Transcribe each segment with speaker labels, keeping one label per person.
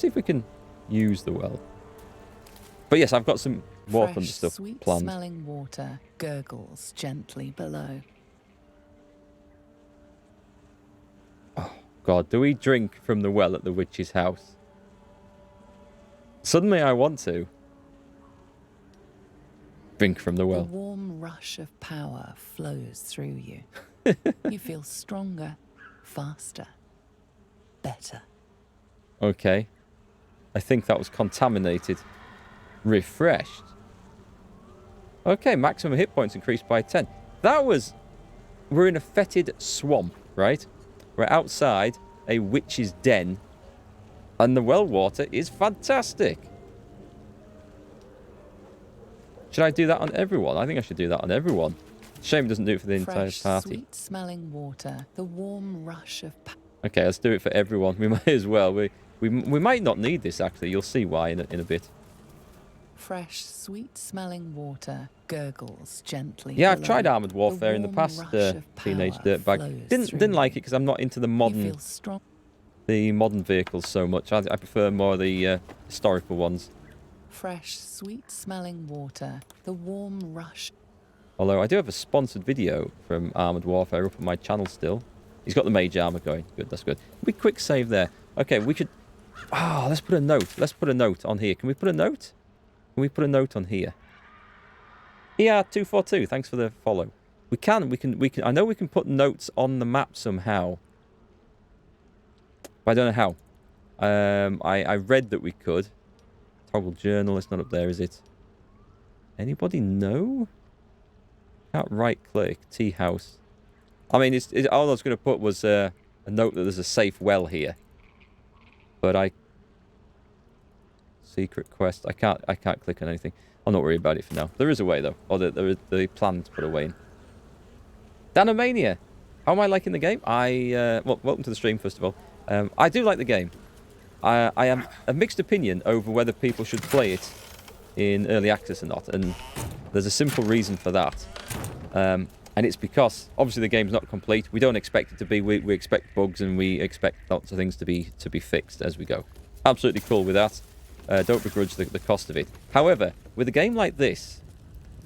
Speaker 1: See if we can use the well. But yes, I've got some War Thunder stuff
Speaker 2: sweet
Speaker 1: planned.
Speaker 2: smelling water gurgles gently below.
Speaker 1: Oh, God. Do we drink from the well at the witch's house? Suddenly I want to. Drink from the well.
Speaker 2: A warm rush of power flows through you. You feel stronger, faster, better.
Speaker 1: Okay. I think that was contaminated. Refreshed. Okay, maximum hit points increased by 10. That was... We're in a fetid swamp, right? We're outside a witch's den. And the well water is fantastic. Should I do that on everyone? I think I should do that on everyone. Shame it doesn't do it for the entire party.
Speaker 2: Sweet smelling water, the warm rush of power.
Speaker 1: Okay, let's do it for everyone. We might as well. We might not need this, actually. You'll see why in a bit.
Speaker 2: Fresh, sweet-smelling water gurgles gently.
Speaker 1: Yeah, I've tried Armoured Warfare in the past, Teenage Dirtbag. Didn't like it because I'm not into the modern vehicles so much. I prefer more the historical ones.
Speaker 2: Fresh, sweet-smelling water, the warm rush.
Speaker 1: Although I do have a sponsored video from Armoured Warfare up on my channel still. He's got the mage armor going. Good, that's good. We quick save there. Okay, we could... Ah, let's put a note. Let's put a note on here. Can we put a note? Can we put a note on here? ER242, thanks for the follow. We can. I know we can put notes on the map somehow. But I don't know how. I read that we could. Toggle journal, it's not up there, is it? Anybody know? Can't right click. Tea house. I mean, all I was going to put was a note that there's a safe well here. But secret quest. I can't click on anything. I'll not worry about it for now. There is a way though, or the plan to put a way in. Danomania. How am I liking the game? Well, welcome to the stream first of all. I do like the game. I am a mixed opinion over whether people should play it in early access or not, and there's a simple reason for that. And it's because obviously the game's not complete. We don't expect it to be. We expect bugs and we expect lots of things to be fixed as we go. Absolutely cool with that. Don't begrudge the cost of it. However, with a game like this,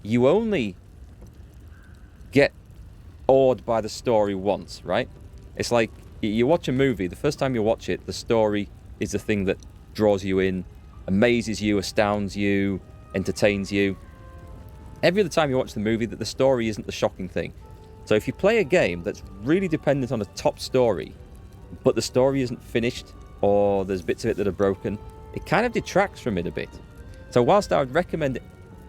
Speaker 1: you only get awed by the story once, right? It's like you watch a movie. The first time you watch it, the story is the thing that draws you in, amazes you, astounds you, entertains you. Every other time you watch the movie, that the story isn't the shocking thing. So if you play a game that's really dependent on a top story, but the story isn't finished, or there's bits of it that are broken, it kind of detracts from it a bit. So whilst I would recommend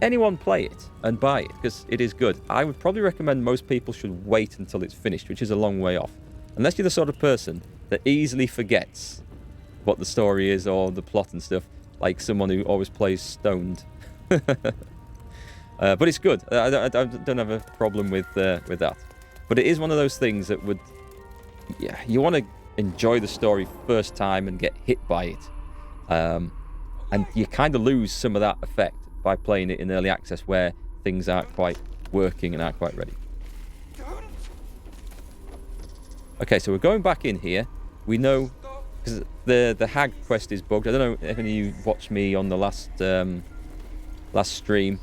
Speaker 1: anyone play it and buy it, because it is good, I would probably recommend most people should wait until it's finished, which is a long way off. Unless you're the sort of person that easily forgets what the story is or the plot and stuff, like someone who always plays stoned. But it's good. I don't have a problem with that. But it is one of those things that would... Yeah, you want to enjoy the story first time and get hit by it. And you kind of lose some of that effect by playing it in early access where things aren't quite working and aren't quite ready. Okay, so we're going back in here. We know... Because the hag quest is bugged. I don't know if any of you watched me on the last stream.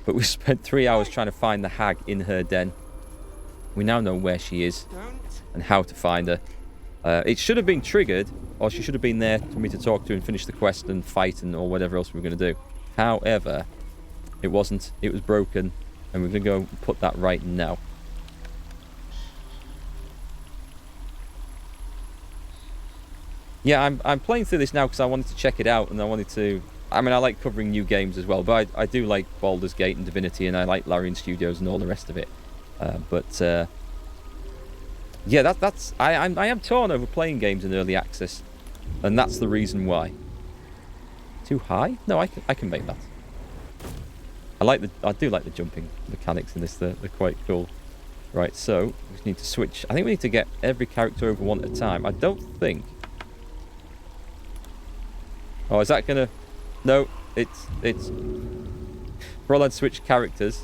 Speaker 1: But we spent 3 hours trying to find the hag in her den. We now know where she is and how to find her. It should have been triggered, or she should have been there for me to talk to and finish the quest and fight and or whatever else we were going to do. However, it wasn't. It was broken, and we're going to go put that right now. Yeah, I'm playing through this now because I wanted to check it out, and I wanted to... I mean, I like covering new games as well, but I do like Baldur's Gate and Divinity, and I like Larian Studios and all the rest of it. Yeah, that's... I am torn over playing games in early access, and that's the reason why. Too high? No, I can make that. I do like the jumping mechanics in this. They're quite cool. Right, so we just need to switch. I think we need to get every character over one at a time. I don't think... Oh, is that gonna... No, it's... For all I'd switch characters,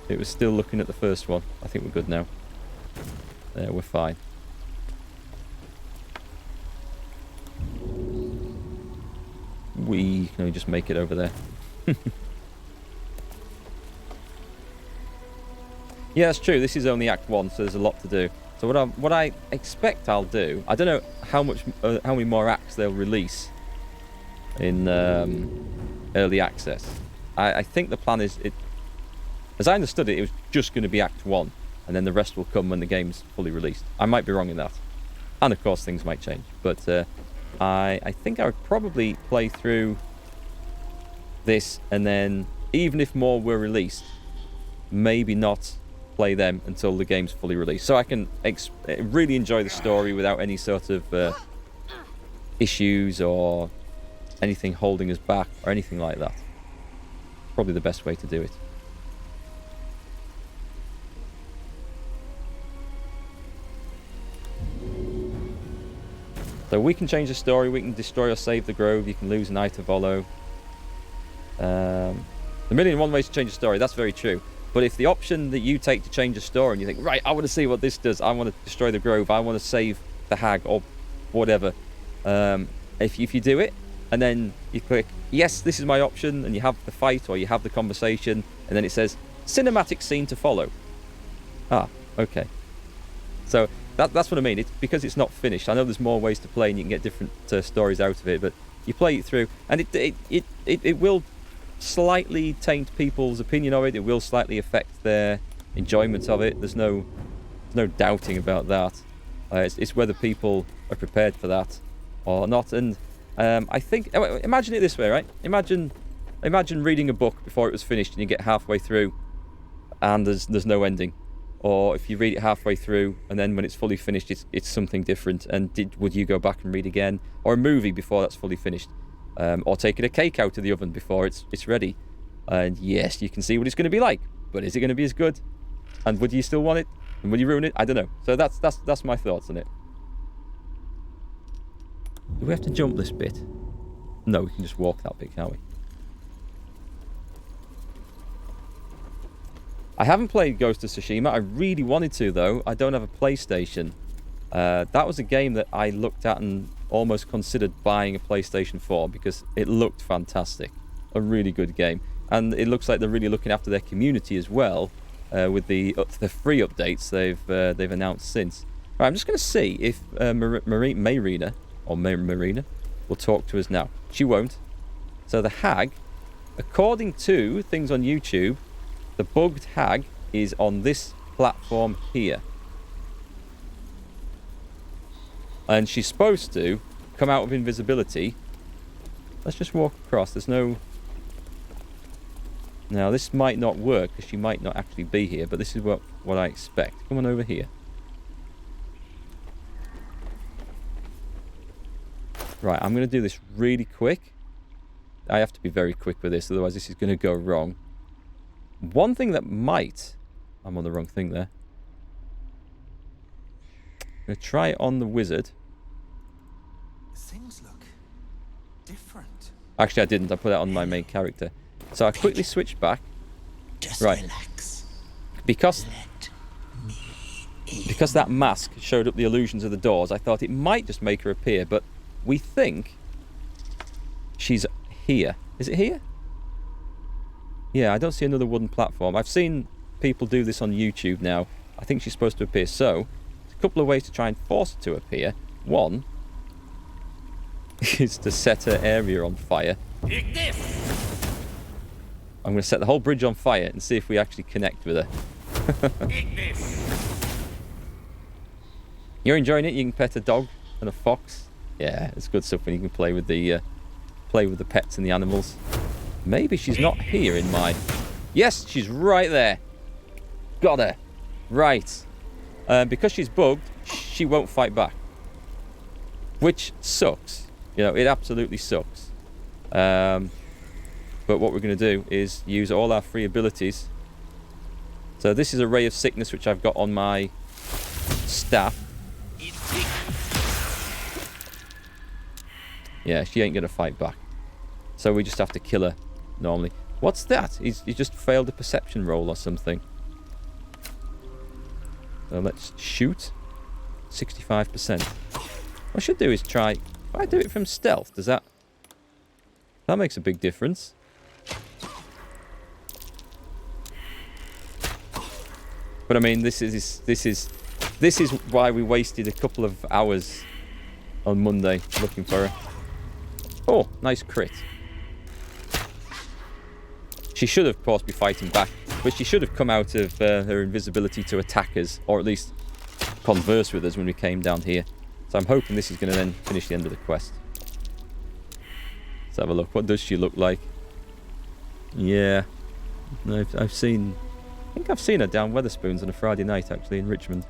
Speaker 1: it was still looking at the first one. I think we're good now. There, we're fine. We can only just make it over there. Yeah, that's true. This is only Act 1, so there's a lot to do. So what I expect I'll do, I don't know how many more acts they'll release in early access. I think the plan is, as I understood it, it was just going to be Act 1, and then the rest will come when the game's fully released. I might be wrong in that. And of course things might change, but I think I would probably play through this, and then even if more were released, maybe not play them until the game's fully released, so I can really enjoy the story without any sort of issues or anything holding us back or anything like that. Probably the best way to do it. So we can change the story, we can destroy or save the grove, you can lose an eye to Volo. The million and one ways to change the story, that's very true. But if the option that you take to change the story and you think, right, I want to see what this does, I want to destroy the grove, I want to save the hag or whatever. If you do it and then you click, yes, this is my option, and you have the fight or you have the conversation, and then it says, cinematic scene to follow. Ah, okay. So that's what I mean. It's because it's not finished. I know there's more ways to play and you can get different stories out of it, but you play it through and it will slightly taint people's opinion of it. It will slightly affect their enjoyment of it. There's no doubting about that. It's whether people are prepared for that or not. And I think, imagine it this way, right? Imagine reading a book before it was finished and you get halfway through and there's no ending. Or if you read it halfway through and then when it's fully finished, it's something different. And would you go back and read again? Or a movie before that's fully finished? Or taking a cake out of the oven before it's ready. And yes, you can see what it's going to be like. But is it going to be as good? And would you still want it? And would you ruin it? I don't know. So that's my thoughts on it. Do we have to jump this bit? No, we can just walk that bit, can't we? I haven't played Ghost of Tsushima. I really wanted to, though. I don't have a PlayStation. That was a game that I looked at and almost considered buying a PlayStation 4 because it looked fantastic. A really good game. And it looks like they're really looking after their community as well with the free updates they've announced since. Right, I'm just going to see if Marina will talk to us now. She won't. So the hag, according to things on YouTube, the bugged hag is on this platform here. And she's supposed to come out of invisibility. Let's just walk across. There's no... Now, this might not work because she might not actually be here, but this is what I expect. Come on over here. Right, I'm going to do this really quick. I have to be very quick with this, otherwise this is going to go wrong. One thing that might... I'm on the wrong thing there. I'm going to try it on the wizard.
Speaker 3: Things look different.
Speaker 1: Actually, I didn't. I put it on my main character. So I quickly switched back.
Speaker 3: Just
Speaker 1: right.
Speaker 3: relax.
Speaker 1: Because
Speaker 3: Let me
Speaker 1: that mask showed up the illusions of the doors, I thought it might just make her appear, but we think she's here. Is it here? Yeah, I don't see another wooden platform. I've seen people do this on YouTube now. I think she's supposed to appear. So, there's a couple of ways to try and force her to appear. One is to set her area on fire.
Speaker 3: Take this.
Speaker 1: I'm going to set the whole bridge on fire and see if we actually connect with her.
Speaker 3: Take this.
Speaker 1: You're enjoying it? You can pet a dog and a fox. Yeah, it's good stuff when you can play with the pets and the animals. Maybe she's not here in my... Yes, she's right there. Got her. Right. Because she's bugged, she won't fight back. Which sucks. You know, it absolutely sucks. But what we're going to do is use all our free abilities. So this is a Ray of Sickness, which I've got on my staff. Yeah, she ain't going to fight back. So we just have to kill her normally. What's that? He just failed a perception roll or something. So let's shoot. 65%. What I should do is try... If I do it from stealth, does that... That makes a big difference. But I mean, this is why we wasted a couple of hours on Monday looking for her. Oh, nice crit. She should, of course, be fighting back, but she should have come out of her invisibility to attack us, or at least converse with us when we came down here. So I'm hoping this is going to then finish the end of the quest. Let's have a look. What does she look like? Yeah, I've seen... I think I've seen her down Wetherspoons on a Friday night, actually, in Richmond.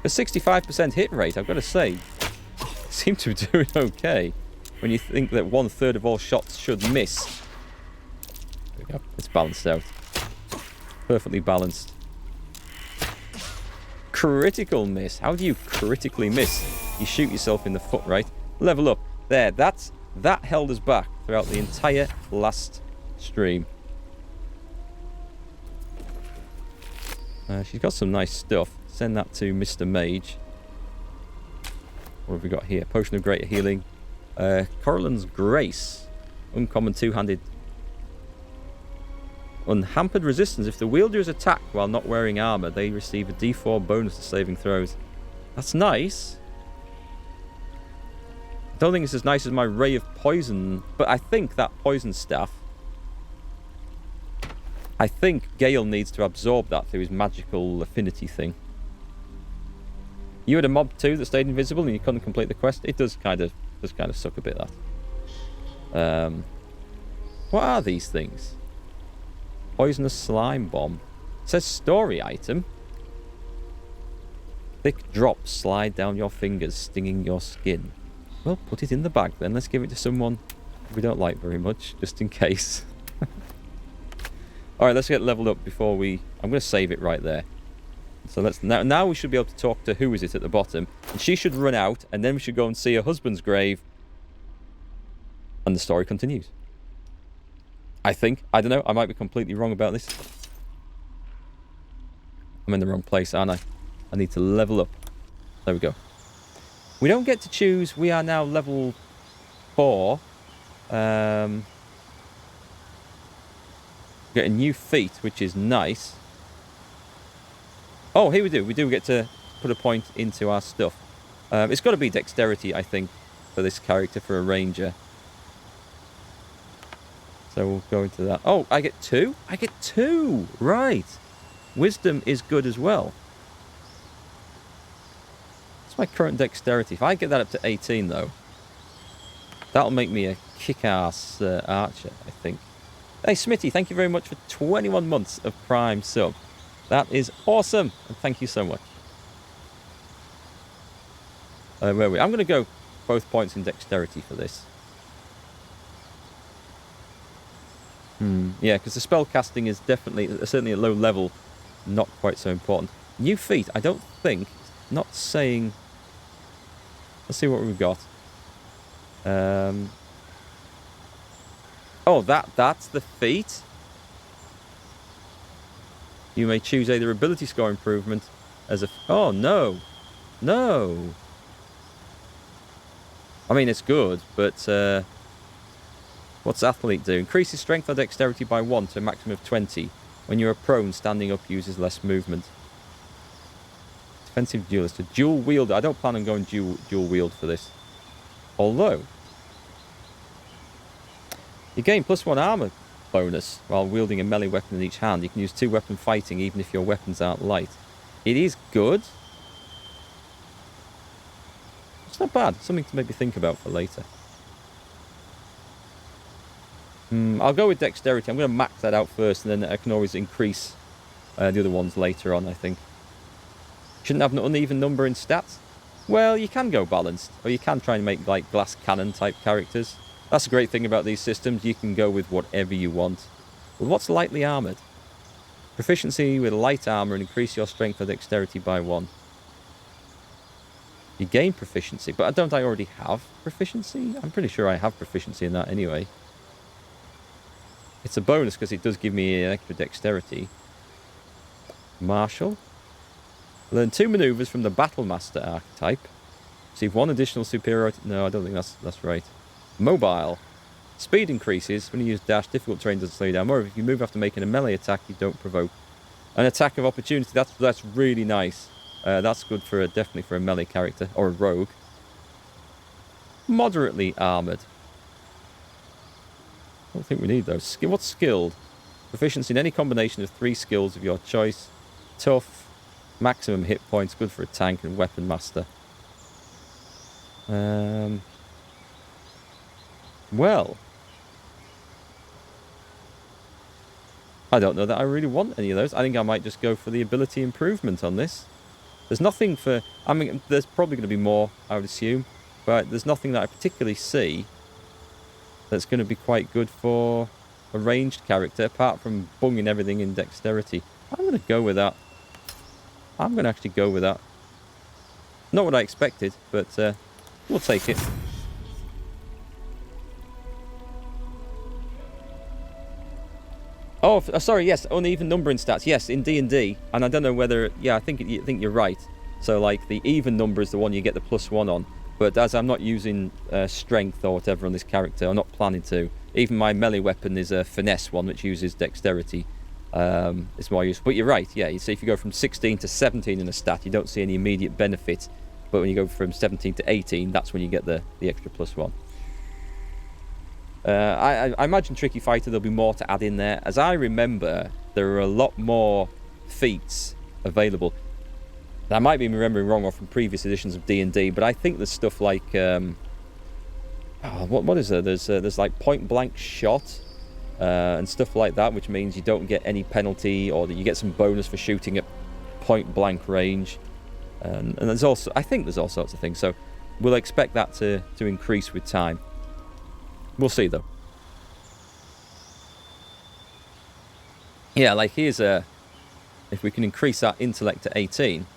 Speaker 1: A 65% hit rate, I've got to say, seem to be doing okay. When you think that 1/3 of all shots should miss. There we go. It's balanced out. Perfectly balanced. Critical miss. How do you critically miss? You shoot yourself in the foot, right? Level up. There, that held us back throughout the entire last stream. She's got some nice stuff. Send that to Mr. Mage. What have we got here? Potion of Greater Healing. Corallan's Grace. Uncommon two-handed. Unhampered resistance. If the wielder is attacked while not wearing armor, they receive a D4 bonus to saving throws. That's nice. I don't think it's as nice as my Ray of Poison, but I think that Poison Staff... I think Gale needs to absorb that through his magical affinity thing. You had a mob too that stayed invisible and you couldn't complete the quest. It does kind of suck a bit, that. What are these things? Poisonous slime bomb. It says story item. Thick drops slide down your fingers, stinging your skin. Well, put it in the bag then. Let's give it to someone we don't like very much, just in case. Alright, let's get leveled up before we... I'm going to save it right there. So let's... Now we should be able to talk to who is it at the bottom. And she should run out, and then we should go and see her husband's grave. And the story continues. I think. I don't know. I might be completely wrong about this. I'm in the wrong place, aren't I? I need to level up. There we go. We don't get to choose. We are now level 4. Get a new feat, which is nice. Oh, here we do. We do get to put a point into our stuff. It's got to be dexterity, I think, for this character, for a ranger. So we'll go into that. Oh, I get 2? I get 2! Right. Wisdom is good as well. What's my current dexterity? If I get that up to 18, though, that'll make me a kick-ass archer, I think. Hey, Smitty, thank you very much for 21 months of Prime sub. That is awesome, and thank you so much. Where are we? I'm going to go both points in dexterity for this. Yeah, because the spell casting is definitely, certainly at low level, not quite so important. New feat, I don't think, not saying... Let's see what we've got. Oh, that's the feat? You may choose either ability score improvement as a... Oh, no. No. I mean, it's good, but... What's Athlete do? Increases strength or dexterity by 1 to a maximum of 20. When you are prone, standing up uses less movement. Defensive duelist. A dual wielder. I don't plan on going dual wield for this. Although... You gain +1 armor bonus while wielding a melee weapon in each hand. You can use 2-weapon fighting even if your weapons aren't light. It is good. It's not bad. Something to maybe think about for later. I'll go with dexterity. I'm going to max that out first, and then I can always increase the other ones later on, I think. Shouldn't have an uneven number in stats? Well, you can go balanced, or you can try and make like glass cannon type characters. That's the great thing about these systems. You can go with whatever you want. Well, what's lightly armoured? Proficiency with light armour and increase your strength or dexterity by 1. You gain proficiency, but don't I already have proficiency? I'm pretty sure I have proficiency in that anyway. It's a bonus because it does give me an extra dexterity. Martial. Learn 2 maneuvers from the Battle Master archetype. Receive 1 additional superiority. No, I don't think that's right. Mobile. Speed increases when you use dash. Difficult terrain doesn't slow you down. Moreover, if you move after making a melee attack, you don't provoke an attack of opportunity. That's really nice. That's good for definitely for a melee character or a rogue. Moderately armored. I don't think we need those. What's skilled? Proficiency in any combination of 3 skills of your choice. Tough. Maximum hit points. Good for a tank and weapon master. Well. I don't know that I really want any of those. I think I might just go for the ability improvement on this. There's nothing for... I mean, there's probably going to be more, I would assume. But there's nothing that I particularly see that's going to be quite good for a ranged character, apart from bunging everything in dexterity. I'm going to go with that. I'm going to actually go with that. Not what I expected, but we'll take it. Oh, sorry, yes, uneven numbering stats. Yes, in D&D. And I don't know whether... Yeah, I think you're right. So, like, the even number is the one you get the +1 on. But as I'm not using strength or whatever on this character, I'm not planning to. Even my melee weapon is a finesse one, which uses dexterity. It's more useful. But you're right, yeah. You see, if you go from 16 to 17 in a stat, you don't see any immediate benefit. But when you go from 17 to 18, that's when you get the extra +1. I imagine Tricky Fighter, there'll be more to add in there. As I remember, there are a lot more feats available. I might be remembering wrong or from previous editions of D&D, but I think there's stuff like... what is there? There's like point-blank shot and stuff like that, which means you don't get any penalty or that you get some bonus for shooting at point-blank range. And there's also... I think there's all sorts of things, so we'll expect that to increase with time. We'll see, though. Yeah, like here's a... If we can increase that intellect to 18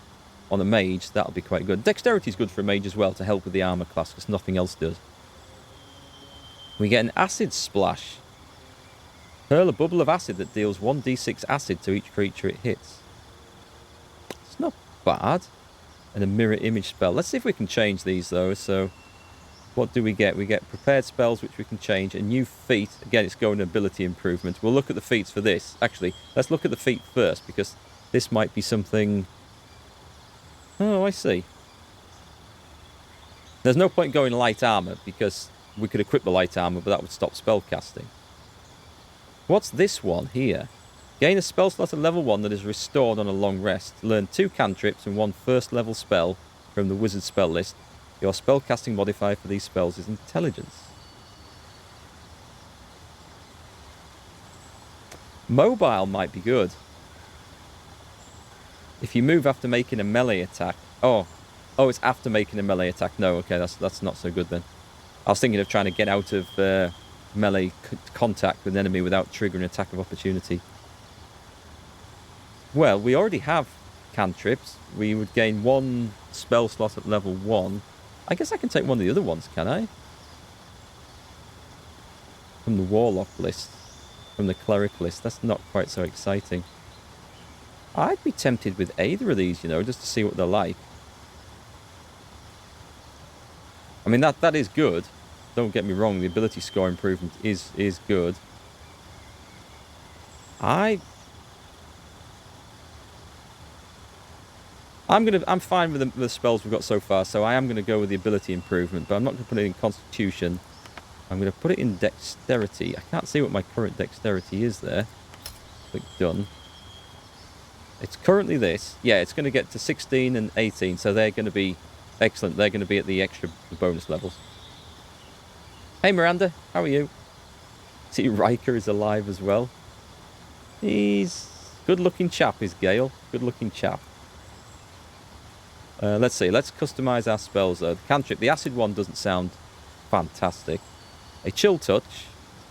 Speaker 1: on a mage, that'll be quite good. Dexterity is good for a mage as well to help with the armor class, because nothing else does. We get an acid splash. Hurl a bubble of acid that deals 1d6 acid to each creature it hits. It's not bad. And a mirror image spell. Let's see if we can change these, though. So... What do we get? We get prepared spells, which we can change. A new feat. Again, it's going ability improvement. We'll look at the feats for this. Actually, let's look at the feat first, because this might be something... Oh, I see. There's no point going light armor, because we could equip the light armor, but that would stop spell casting. What's this one here? Gain a spell slot at level 1 that is restored on a long rest. Learn 2 cantrips and 1 first-level spell from the wizard spell list. Your spellcasting modifier for these spells is intelligence. Mobile might be good. If you move after making a melee attack... Oh, it's after making a melee attack. No, okay, that's not so good then. I was thinking of trying to get out of melee contact with an enemy without triggering attack of opportunity. Well, we already have cantrips. We would gain 1 spell slot at level 1. I guess I can take one of the other ones, can I? From the Warlock list. From the Cleric list. That's not quite so exciting. I'd be tempted with either of these, you know, just to see what they're like. I mean, that is good. Don't get me wrong, the ability score improvement is good. I'm fine with the spells we've got so far, so I am going to go with the ability improvement, but I'm not going to put it in Constitution. I'm going to put it in Dexterity. I can't see what my current Dexterity is there. Click Done. It's currently this. Yeah, it's going to get to 16 and 18, so they're going to be excellent. They're going to be at the extra bonus levels. Hey, Miranda, how are you? See, Riker is alive as well. He's good-looking chap, is Gale. Good-looking chap. Let's see. Let's customize our spells, though. The cantrip, the acid one doesn't sound fantastic. A chill touch,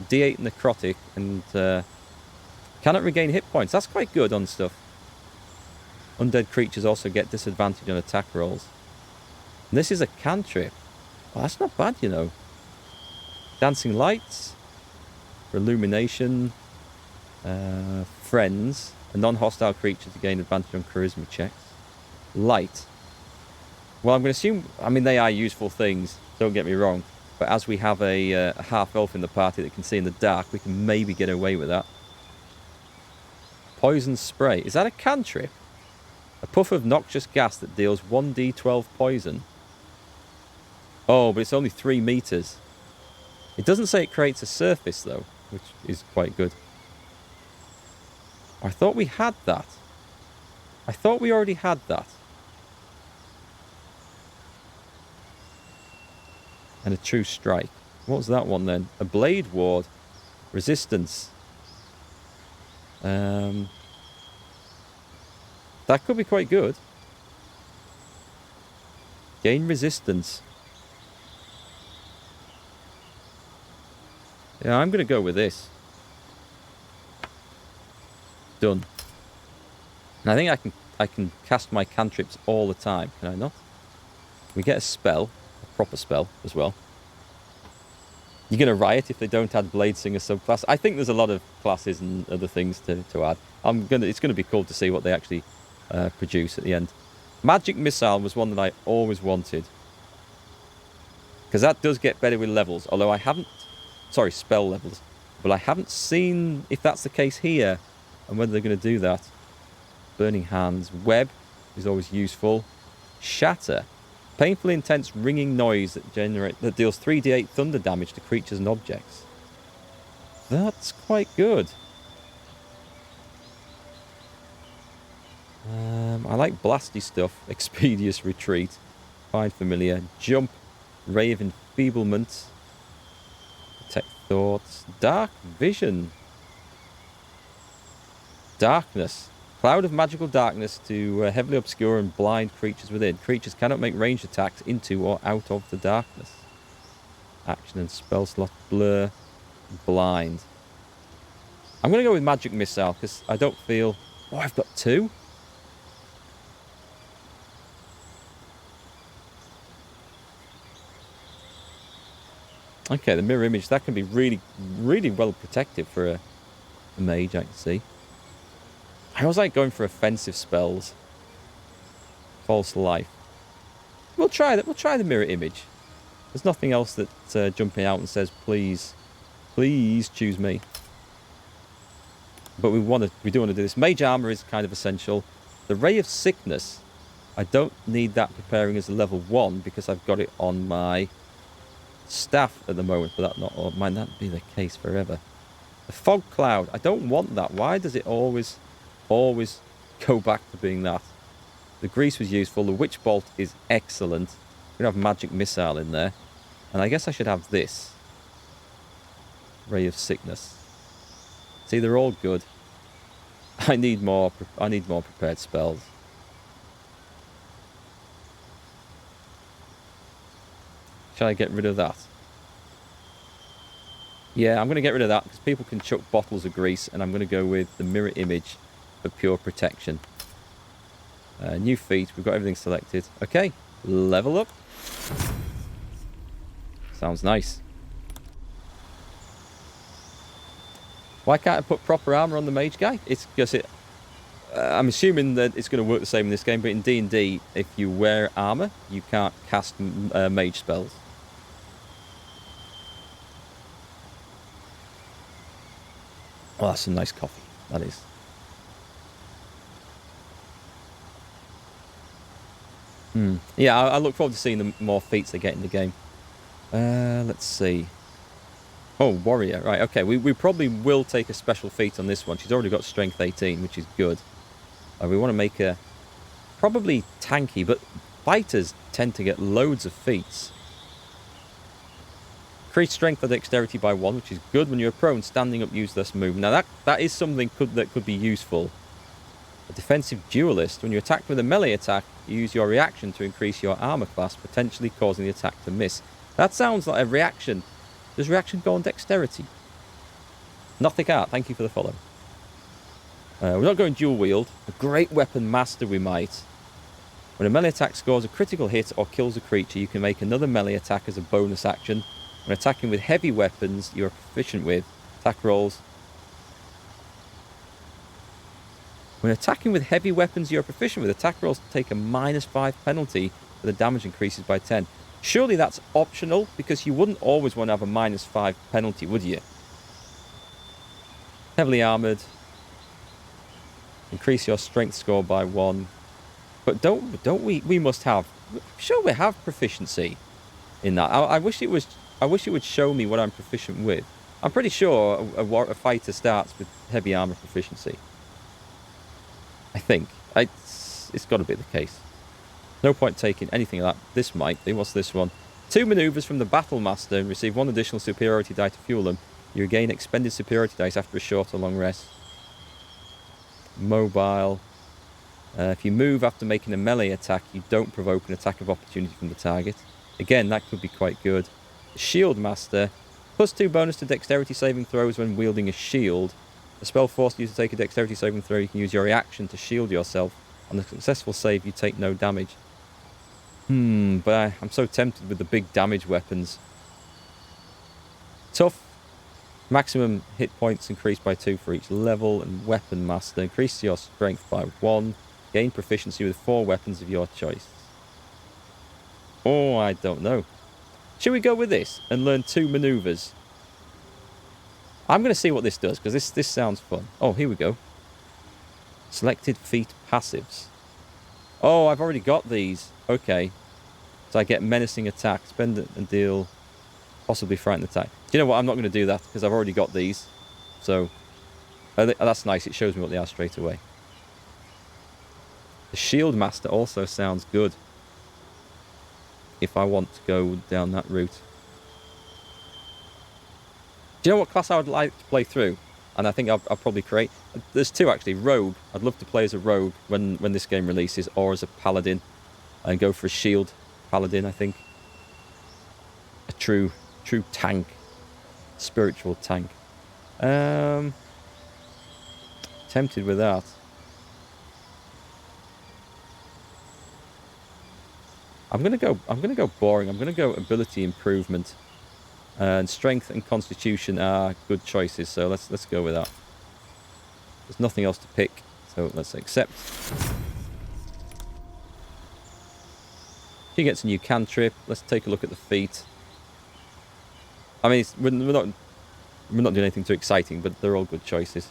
Speaker 1: D8 necrotic, and cannot regain hit points. That's quite good on stuff. Undead creatures also get disadvantage on attack rolls. And this is a cantrip. Oh, that's not bad, you know. Dancing lights, for illumination, friends, a non-hostile creature to gain advantage on charisma checks. Light. Well, I'm going to assume... I mean, they are useful things. Don't get me wrong. But as we have a half-elf in the party that can see in the dark, we can maybe get away with that. Poison spray. Is that a cantrip? A puff of noxious gas that deals 1d12 poison. Oh, but it's only 3 meters. It doesn't say it creates a surface, though, which is quite good. I thought we had that. I thought we already had that. And a true strike. What was that one then? A blade ward. Resistance. That could be quite good. Gain resistance. Yeah, I'm going to go with this. Done. And I think I can cast my cantrips all the time. Can I not? We get a spell. A proper spell as well. You're going to riot if they don't add Blade Singer subclass. I think there's a lot of classes and other things to add. It's going to be cool to see what they actually produce at the end. Magic Missile was one that I always wanted. Because that does get better with levels. Although I haven't... Sorry, spell levels. But I haven't seen if that's the case here. And whether they're going to do that. Burning Hands. Web is always useful. Shatter. Painfully intense ringing noise that deals 3d8 thunder damage to creatures and objects. That's quite good. I like blasty stuff. Expeditious Retreat. Find Familiar. Jump. Ray of Enfeeblement. Protect Thoughts. Dark Vision. Darkness. Cloud of magical darkness to heavily obscure and blind creatures within. Creatures cannot make ranged attacks into or out of the darkness. Action and spell slot. Blur. Blind. I'm going to go with Magic Missile because I don't feel... Oh, I've got 2? Okay, the mirror image. That can be really, really well protective for a mage, I can see. I always like going for offensive spells. False life. We'll try that. We'll try the mirror image. There's nothing else that's jumping out and says, please choose me. But we do want to do this. Mage armor is kind of essential. The Ray of Sickness. I don't need that preparing as a level 1 because I've got it on my staff at the moment. But might not be the case forever. The Fog Cloud. I don't want that. Why does it always go back to being that? The Grease was useful. The Witch Bolt is excellent. We're going to have Magic Missile in there. And I guess I should have this. Ray of Sickness. See, they're all good. I need more prepared spells. Shall I get rid of that? Yeah, I'm going to get rid of that because people can chuck bottles of grease, and I'm going to go with the mirror image for pure protection. New feat. We've got everything selected. Okay, level up. Sounds nice. Why can't I put proper armor on the mage guy? It's because I'm assuming that it's going to work the same in this game, but in D&D, if you wear armor, you can't cast mage spells. Oh, that's some nice coffee. That is. Yeah, I look forward to seeing the more feats they get in the game. Let's see. Oh, Warrior. Right, okay. We probably will take a special feat on this one. She's already got Strength 18, which is good. We want to make her probably tanky, but fighters tend to get loads of feats. Increase Strength or Dexterity by 1, which is good. When you're prone, standing up, use this move. Now, that is something that could be useful. A Defensive Duelist. When you're attacked with a melee attack, you use your reaction to increase your armor class, potentially causing the attack to miss. That sounds like a reaction. Does reaction go on Dexterity? Nothic Art, thank you for the follow. We're not going dual wield. A Great Weapon Master we might. When a melee attack scores a critical hit or kills a creature, you can make another melee attack as a bonus action. When attacking with heavy weapons you are proficient with, attack rolls. When attacking with heavy weapons you are proficient with, attack rolls take a -5 penalty but the damage increases by 10. Surely that's optional, because you wouldn't always want to have a -5 penalty, would you? Heavily armoured. Increase your strength score by 1. But don't we must have... Sure, we have proficiency in that. I wish it would show me what I'm proficient with. I'm pretty sure a fighter starts with heavy armor proficiency. I think. It's got to be the case. No point taking anything of that. This might be. What's this one? 2 maneuvers from the Battle Master and receive 1 additional superiority die to fuel them. You regain expended superiority dice after a short or long rest. Mobile. If you move after making a melee attack, you don't provoke an attack of opportunity from the target. Again, that could be quite good. Shield Master. +2 bonus to dexterity saving throws when wielding a shield. A spell forces you to take a dexterity saving throw. You can use your reaction to shield yourself. On a successful save, you take no damage. But I'm so tempted with the big damage weapons. Tough. Maximum hit points increased by 2 for each level. And Weapon Master. Increase your strength by 1. Gain proficiency with 4 weapons of your choice. Oh, I don't know. Should we go with this and learn 2 maneuvers? I'm going to see what this does, because this sounds fun. Oh, here we go. Selected feat passives. Oh, I've already got these. Okay. So I get menacing attack. Spend it and deal possibly frightened attack. Do you know what? I'm not going to do that, because I've already got these. So, that's nice. It shows me what they are straight away. The Shield Master also sounds good, if I want to go down that route. Do you know what class I would like to play through? And I think I'll probably create... There's 2 actually. Rogue. I'd love to play as a rogue when this game releases, or as a paladin. And go for a shield paladin, I think. A true tank. Spiritual tank. Tempted with that. I'm gonna go boring. I'm gonna go ability improvement, and strength and constitution are good choices. So let's go with that. There's nothing else to pick, so let's accept. She gets a new cantrip. Let's take a look at the feat. I mean, we're not doing anything too exciting, but they're all good choices.